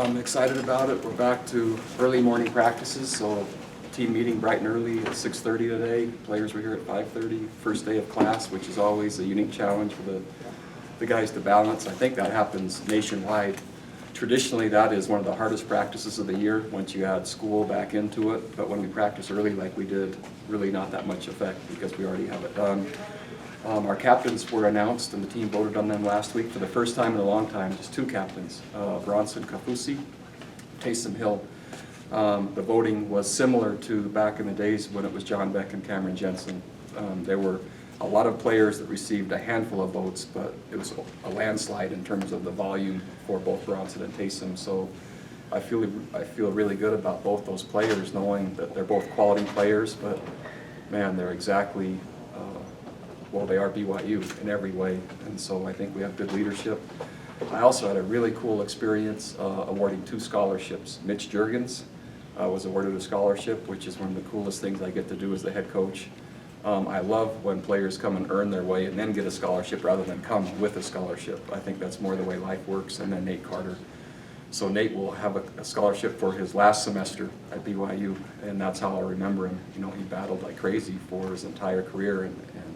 I'm excited about it. We're back to early morning practices, so team meeting bright and early at 6:30 today. Players were here at 5:30. First day of class, which is always a unique challenge for the guys to balance. I think that happens nationwide. Traditionally, that is one of the hardest practices of the year once you add school back into it. But when we practice early like we did, really not that much effect because we already have it done. Our captains were announced and the team voted on them last week for the first time in a long time, just two captains, Bronson Kafusi, Taysom Hill. The voting was similar to back in the days when it was John Beck and Cameron Jensen. There were a lot of players that received a handful of votes, but it was a landslide in terms of the volume for both Bronson and Taysom. So I feel really good about both those players, knowing that they're both quality players, but man, they're exactly well, they are BYU in every way, and so I think we have good leadership. I also had a really cool experience awarding two scholarships. Mitch Juergens was awarded a scholarship, which is one of the coolest things I get to do as the head coach. I love when players come and earn their way and then get a scholarship rather than come with a scholarship. I think that's more the way life works. And then Nate Carter. So Nate will have a scholarship for his last semester at BYU, and that's how I'll remember him. You know, he battled like crazy for his entire career, and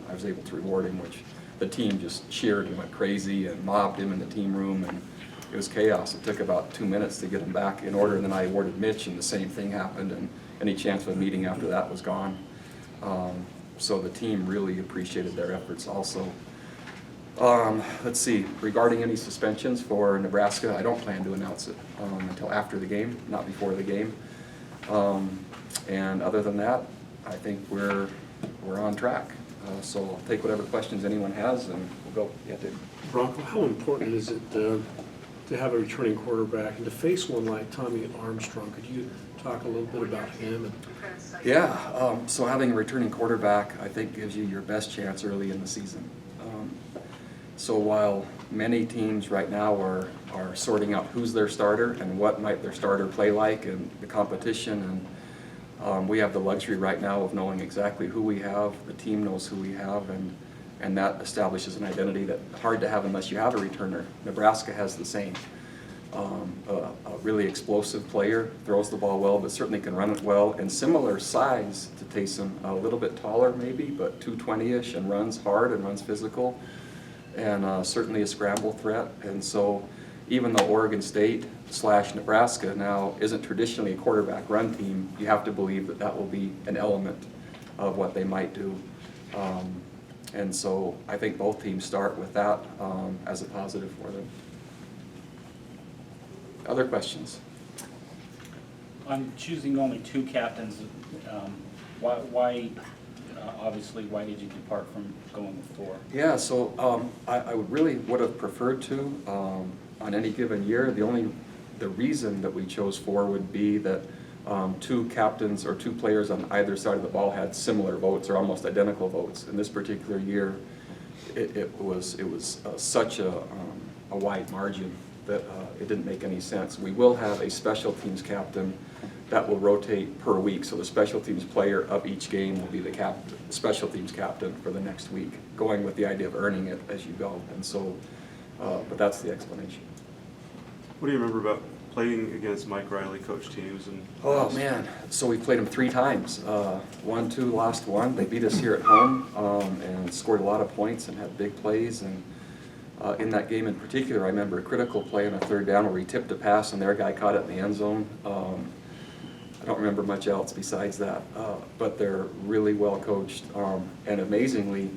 I was able to reward him, which the team just cheered and went crazy and mobbed him in the team room, and it was chaos. It took about 2 minutes to get him back in order, and then I awarded Mitch, and the same thing happened, and any chance of a meeting after that was gone. So the team really appreciated their efforts also. Let's see, regarding any suspensions for Nebraska, I don't plan to announce it until after the game, not before the game. And other than that, I think we're on track. So I'll take whatever questions anyone has and we'll go. Yeah, Dave. Bronco, how important is it to have a returning quarterback and to face one like Tommy Armstrong? Could you talk a little bit about him? Yeah, so having a returning quarterback, I think, gives you your best chance early in the season. So while many teams right now are sorting out who's their starter and what might their starter play like and the competition, and we have the luxury right now of knowing exactly who we have, the team knows who we have, and that establishes an identity that's hard to have unless you have a returner. Nebraska has the same. A really explosive player, throws the ball well, but certainly can run it well, and similar size to Taysom, a little bit taller maybe, but 220-ish, and runs hard and runs physical, and certainly a scramble threat. And so even though Oregon State / Nebraska now isn't traditionally a quarterback run team, you have to believe that that will be an element of what they might do. And so I think both teams start with that as a positive for them. Other questions? On choosing only two captains, why obviously, why did you depart from going with four? Yeah, so I would have preferred to on any given year. The reason that we chose four would be that two captains or two players on either side of the ball had similar votes or almost identical votes. In this particular year, it was such a wide margin that it didn't make any sense. We will have a special teams captain that will rotate per week, so the special teams player of each game will be the special teams captain for the next week, going with the idea of earning it as you go. And so, but that's the explanation. What do you remember about playing against Mike Riley coach teams? Oh man, so we played them 3 times. Won 2, lost 1. They beat us here at home and scored a lot of points and had big plays. And in that game in particular, I remember a critical play on a 3rd down where he tipped a pass and their guy caught it in the end zone. I don't remember much else besides that, but they're really well coached. And amazingly,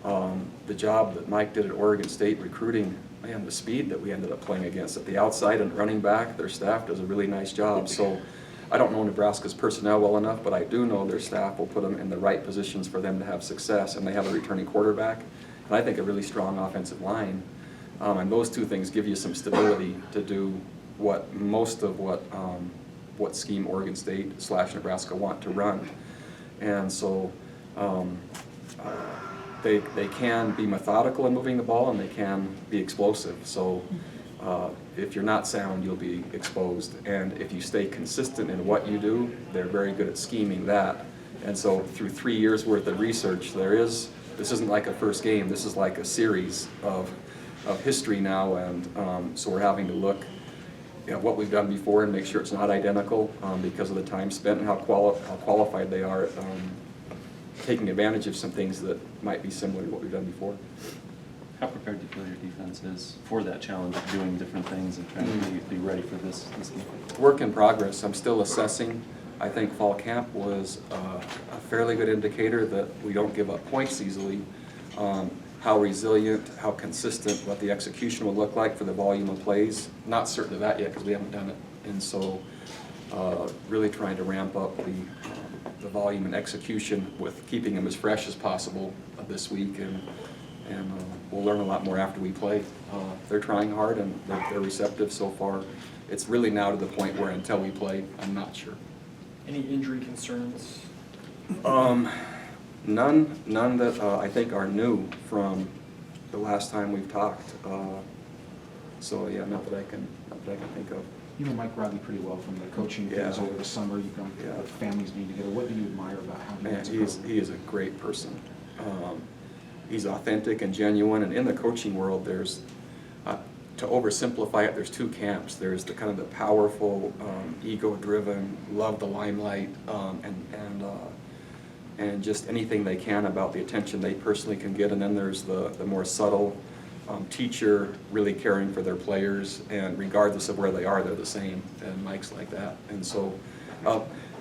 the job that Mike did at Oregon State recruiting, man, the speed that we ended up playing against at the outside and running back, their staff does a really nice job. So I don't know Nebraska's personnel well enough, but I do know their staff will put them in the right positions for them to have success, and they have a returning quarterback, and I think a really strong offensive line. And those two things give you some stability to do most of what scheme Oregon State / Nebraska want to run. And so they can be methodical in moving the ball, and they can be explosive. So if you're not sound, you'll be exposed. And if you stay consistent in what you do, they're very good at scheming that. And so through 3 years worth of research, this isn't like a first game, this is like a series of history now. And so we're having to look what we've done before and make sure it's not identical because of the time spent and how qualified they are, taking advantage of some things that might be similar to what we've done before. How prepared do you feel your defense is for that challenge of doing different things and trying to be ready for this game? Work in progress. I'm still assessing. I think fall camp was a fairly good indicator that we don't give up points easily. How resilient, how consistent, what the execution will look like for the volume of plays. Not certain of that yet because we haven't done it. And so really trying to ramp up the volume and execution with keeping them as fresh as possible this week. And we'll learn a lot more after we play. They're trying hard and they're receptive so far. It's really now to the point where until we play, I'm not sure. Any injury concerns? None that I think are new from the last time we've talked. So yeah, not that I can think of. You know Mike Riley pretty well from the coaching days over the summer. You've gone through the families being together. What do you admire about how he Man, runs a he is a great person. He's authentic and genuine, and in the coaching world, there's to oversimplify it, there's two camps. There's the kind of the powerful, ego-driven, love the limelight, and just anything they can about the attention they personally can get. And then there's the more subtle teacher really caring for their players, and regardless of where they are, they're the same. And Mike's like that. And so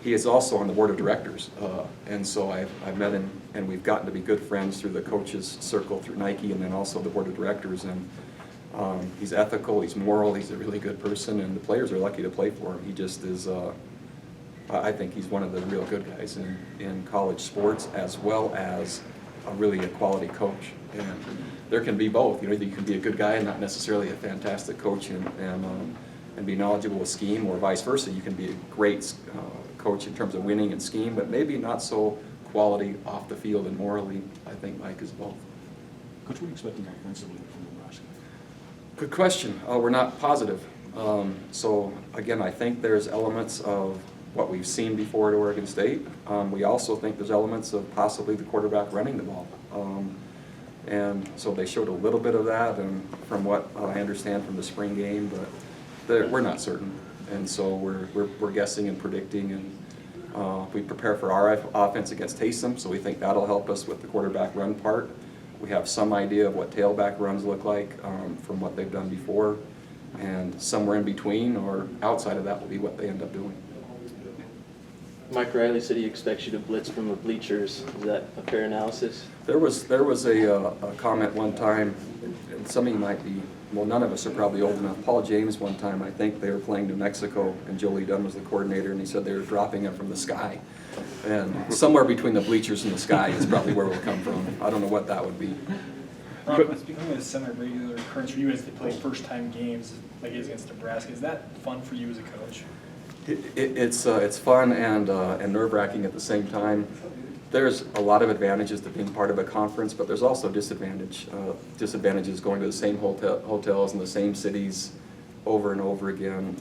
he is also on the board of directors. And so I've met him, and we've gotten to be good friends through the coaches circle through Nike, and then also the board of directors. And he's ethical, he's moral, he's a really good person, and the players are lucky to play for him. He just is, I think he's one of the real good guys in college sports, as well as really a quality coach. And there can be both. You know, you can be a good guy and not necessarily a fantastic coach and be knowledgeable with scheme, or vice versa. You can be a great coach in terms of winning and scheme, but maybe not so quality off the field and morally. I think Mike is both. Coach, what are you expecting offensively from Nebraska? Good question. We're not positive. So again, I think there's elements of what we've seen before at Oregon State. We also think there's elements of possibly the quarterback running the ball. And so they showed a little bit of that, and from what I understand from the spring game, but we're not certain. And so we're guessing and predicting, and we prepare for our offense against Taysom, so we think that'll help us with the quarterback run part. We have some idea of what tailback runs look like from what they've done before, and somewhere in between or outside of that will be what they end up doing. Mike Riley said he expects you to blitz from the bleachers. Is that a fair analysis? There was a comment one time, and some of you might be, well, none of us are probably old enough. Paul James one time, I think they were playing New Mexico, and Jolie Dunn was the coordinator, and he said they were dropping him from the sky. And somewhere between the bleachers and the sky is probably where we'll come from. I don't know what that would be. Bronco, it's becoming a semi-regular occurrence for you as they play first-time games like it is against Nebraska. Is that fun for you as a coach? It's fun and nerve-wracking at the same time. There's a lot of advantages to being part of a conference, but there's also disadvantages going to the same hotels in the same cities over and over again,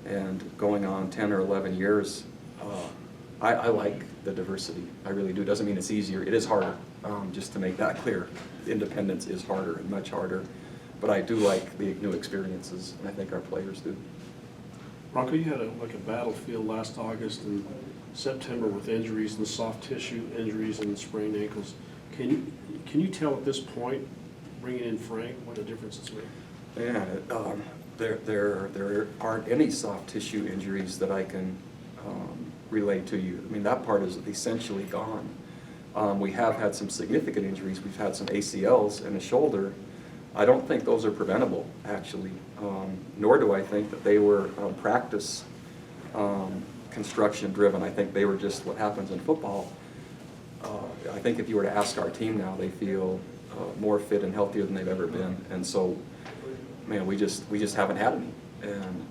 and going on 10 or 11 years. I like the diversity. I really do. Doesn't mean it's easier. It is harder, just to make that clear. Independence is harder and much harder, but I do like the new experiences, and I think our players do. Bronco, you had a battlefield last August and September with injuries and soft tissue injuries and sprained ankles. Can you tell at this point, bringing in Frank, what a difference it's made? Yeah, there aren't any soft tissue injuries that I can relate to you. I mean, that part is essentially gone. We have had some significant injuries. We've had some ACLs and a shoulder. I don't think those are preventable, actually, nor do I think that they were practice construction driven. I think they were just what happens in football. I think if you were to ask our team now, they feel more fit and healthier than they've ever been. And so, man, we just haven't had any. And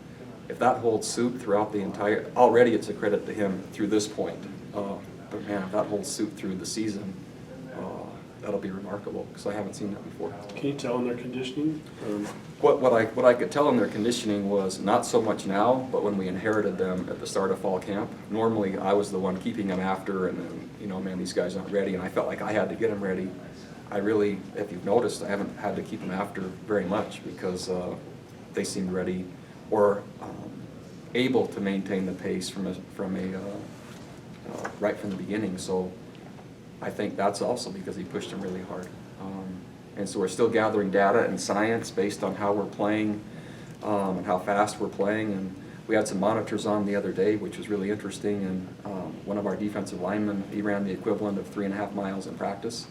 if that holds suit throughout the entire, already it's a credit to him through this point. But man, if that holds suit through the season, that'll be remarkable, because I haven't seen that before. Can you tell in their conditioning? What I could tell in their conditioning was not so much now, but when we inherited them at the start of fall camp. Normally, I was the one keeping them after, and then, you know, man, these guys aren't ready, and I felt like I had to get them ready. I really, if you've noticed, I haven't had to keep them after very much, because they seemed ready or able to maintain the pace right from the beginning. So I think that's also because he pushed him really hard. And so we're still gathering data and science based on how we're playing and how fast we're playing. And we had some monitors on the other day, which was really interesting. And one of our defensive linemen, he ran the equivalent of 3.5 miles in practice.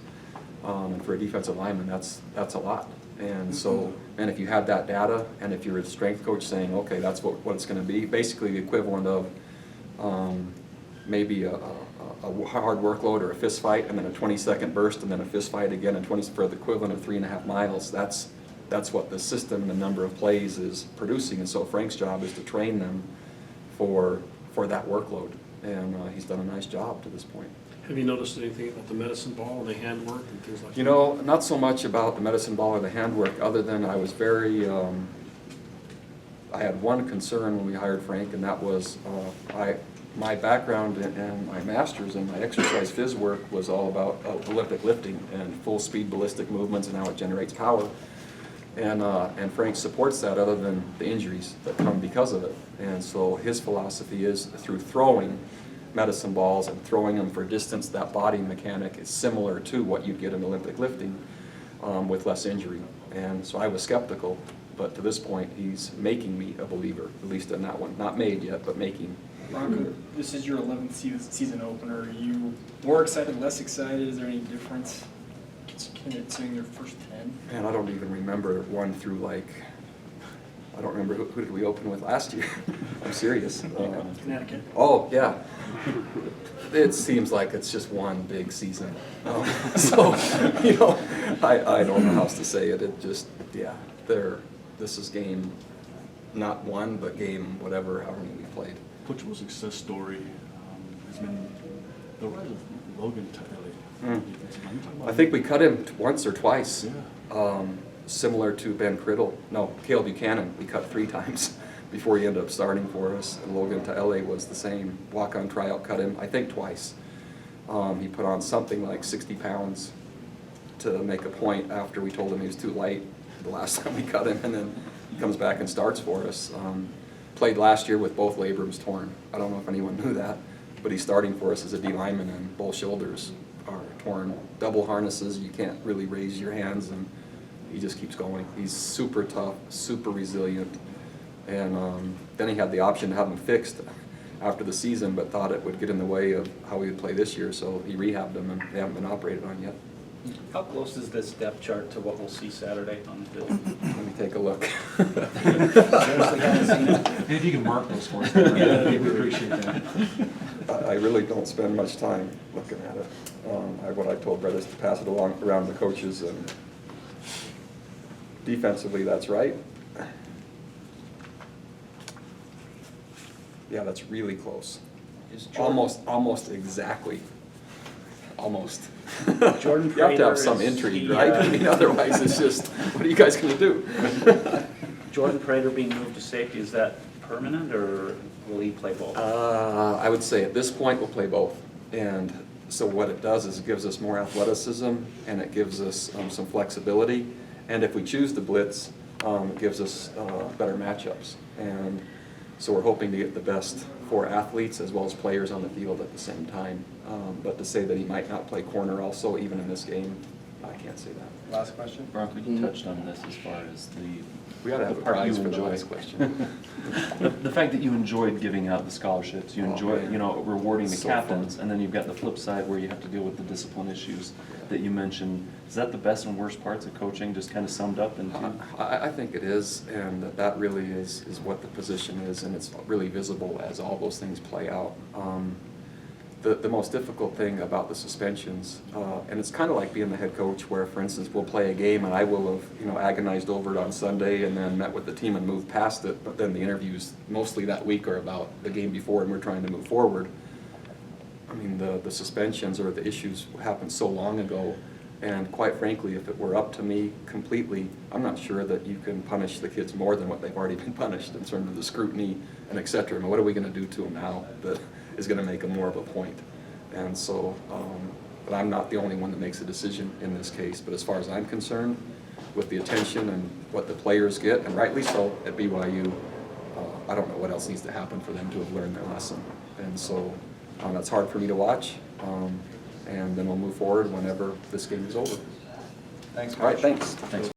And for a defensive lineman, that's a lot. And so, and if you had that data, and if you're a strength coach saying, okay, that's what it's going to be, basically the equivalent of maybe a hard workload or a fist fight, and then a 20-second burst, and then a fist fight again, and 20 for the equivalent of 3.5 miles. That's what the system and the number of plays is producing. And so Frank's job is to train them for that workload, and he's done a nice job to this point. Have you noticed anything about the medicine ball and the handwork and things like that? You know, not so much about the medicine ball or the handwork, other than I was very, I had one concern when we hired Frank, and that was my background and my master's and my exercise phys work was all about Olympic lifting and full speed ballistic movements and how it generates power. And Frank supports that, other than the injuries that come because of it. And so his philosophy is through throwing medicine balls and throwing them for distance, that body mechanic is similar to what you'd get in Olympic lifting with less injury. And so I was skeptical, but to this point he's making me a believer, at least in that one. Not made yet, but making. Bronco, this is your 11th season opener. Are you more excited, less excited? Is there any difference considering your first 10? Man, I don't even remember one through I don't remember who did we open with last year. I'm serious. Connecticut. Oh, yeah. It seems like it's just one big season. So, I don't know how else to say it. It just, yeah, this is game, not one, but game whatever, however many we played. Coachable success story has been the rise of Logan Tiley. I think we cut him once or twice. Yeah. Similar to Ben Criddle. No, Cale Buchanan, we cut 3 times before he ended up starting for us. And Logan Tiley was the same. Walk-on tryout cut him, I think, twice. He put on something like 60 pounds to make a point after we told him he was too light the last time we cut him, and then he comes back and starts for us. Played last year with both labrums torn. I don't know if anyone knew that, but he's starting for us as a D lineman, and both shoulders are torn. Double harnesses, you can't really raise your hands, and he just keeps going. He's super tough, super resilient, and then he had the option to have him fixed after the season, but thought it would get in the way of how he would play this year, so he rehabbed him, and they haven't been operated on yet. How close is this depth chart to what we'll see Saturday on the field? Let me take a look. Seriously, haven't seen it? If you can mark those for us, we appreciate that. I really don't spend much time looking at it. What I told Brett is to pass it along around the coaches, and defensively, that's right. Yeah, that's really close. Almost exactly. Almost. Jordan You have to have Prater some is intrigue, the, right? I mean, otherwise it's just, what are you guys gonna do? Jordan Prater being moved to safety, is that permanent, or will he play both? I would say at this point, we'll play both. And so what it does is it gives us more athleticism, and it gives us some flexibility. And if we choose to blitz, it gives us better matchups. And so we're hoping to get the best 4 athletes as well as players on the field at the same time. But to say that he might not play corner also, even in this game, I can't say that. Last question. Bronco, you touched on this as far as We ought to have the a part prize you for the enjoy. last question. The fact that you enjoyed giving out the scholarships, you Oh, enjoy, man. rewarding the So captains, fun. and then you've got the flip side where you have to deal with the discipline issues that you mentioned. Is that the best and worst parts of coaching, just kind of summed up into? I think it is, and that really is what the position is, and it's really visible as all those things play out. The most difficult thing about the suspensions, and it's kind of like being the head coach where, for instance, we'll play a game and I will have agonized over it on Sunday and then met with the team and moved past it, but then the interviews mostly that week are about the game before and we're trying to move forward. I mean, the suspensions or the issues happened so long ago, and quite frankly, if it were up to me completely, I'm not sure that you can punish the kids more than what they've already been punished in terms of the scrutiny and et cetera. I mean, what are we going to do to them now that is going to make them more of a point? And so, but I'm not the only one that makes a decision in this case, but as far as I'm concerned, with the attention and what the players get, and rightly so at BYU, I don't know what else needs to happen for them to have learned their lesson. And so that's hard for me to watch. And then we'll move forward whenever this game is over. Thanks, All right, Coach. thanks. Thanks.